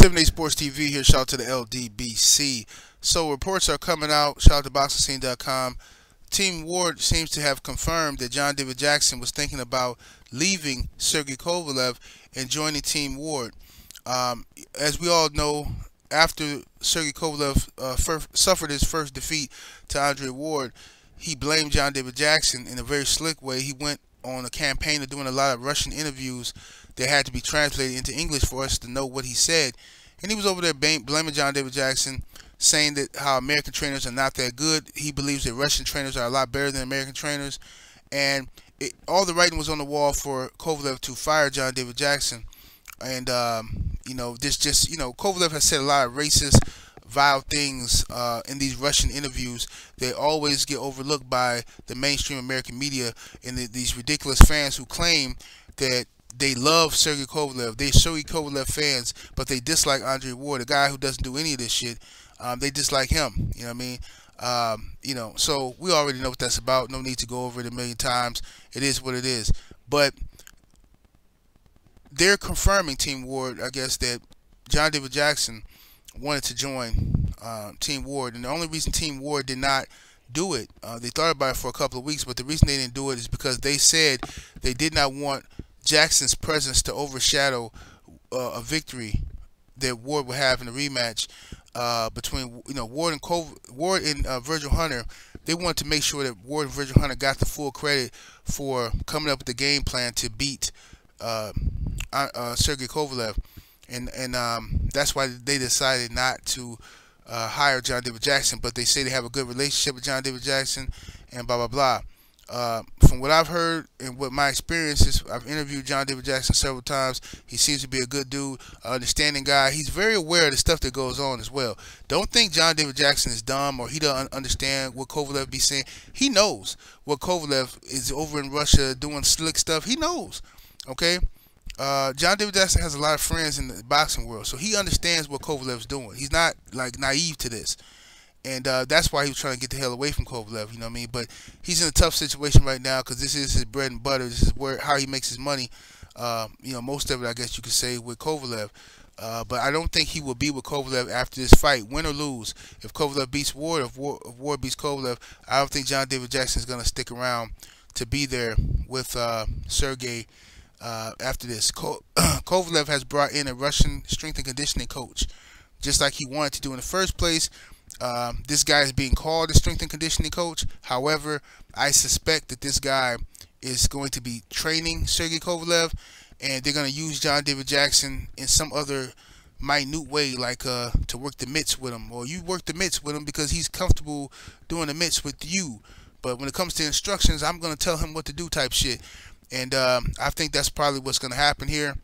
7 Day Sports TV here. Shout out to the LDBC. So reports are coming out. Shout out to BoxingScene.com. Team Ward seems to have confirmed that John David Jackson was thinking about leaving Sergey Kovalev and joining Team Ward. As we all know, after Sergey Kovalev suffered his first defeat to Andre Ward, he blamed John David Jackson in a very slick way. He went on a campaign of doing a lot of Russian interviews that had to be translated into English for us to know what he said. And he was over there blaming John David Jackson, saying that how American trainers are not that good. He believes that Russian trainers are a lot better than American trainers. And all the writing was on the wall for Kovalev to fire John David Jackson. And, Kovalev has said a lot of racist, vile things in these Russian interviews. They always get overlooked by the mainstream American media and these ridiculous fans who claim that they love Sergey Kovalev. They're Sergey Kovalev fans, but they dislike Andre Ward, a guy who doesn't do any of this shit. They dislike him. You know what I mean? So we already know what that's about. No need to go over it a million times. It is what it is. But they're confirming, Team Ward, I guess, that John David Jackson wanted to join Team Ward. And the only reason Team Ward did not do it, they thought about it for a couple of weeks, but the reason they didn't do it is because they said they did not want Jackson's presence to overshadow a victory that Ward would have in the rematch between Ward and Virgil Hunter. They wanted to make sure that Ward and Virgil Hunter got the full credit for coming up with the game plan to beat Sergey Kovalev, and that's why they decided not to hire John David Jackson. But they say they have a good relationship with John David Jackson, and blah blah blah. From what I've heard and what my experience is, I've interviewed John David Jackson several times. He seems to be a good dude, understanding guy. He's very aware of the stuff that goes on as well. Don't think John David Jackson is dumb or he doesn't understand what Kovalev be saying. He knows what Kovalev is over in Russia doing slick stuff. He knows, okay? John David Jackson has a lot of friends in the boxing world, so he understands what Kovalev's doing. He's not like naive to this. And that's why he was trying to get the hell away from Kovalev, you know what I mean? But he's in a tough situation right now because this is his bread and butter. This is how he makes his money. Most of it, I guess you could say, with Kovalev. But I don't think he will be with Kovalev after this fight, win or lose. If Kovalev beats Ward, if Ward beats Kovalev, I don't think John David Jackson is going to stick around to be there with Sergey after this. Kovalev has brought in a Russian strength and conditioning coach, just like he wanted to do in the first place. This guy is being called a strength and conditioning coach. However, I suspect that this guy is going to be training Sergey Kovalev, and they're going to use John David Jackson in some other minute way, like to work the mitts with him, or you work the mitts with him because he's comfortable doing the mitts with you. But when it comes to instructions, I'm going to tell him what to do type shit. And I think that's probably what's going to happen here.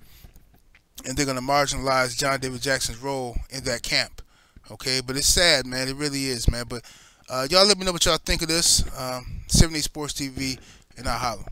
And they're going to marginalize John David Jackson's role in that camp. Okay, but it's sad, man. It really is, man. But y'all let me know what y'all think of this. 7 Day Sports TV, and I'll holler.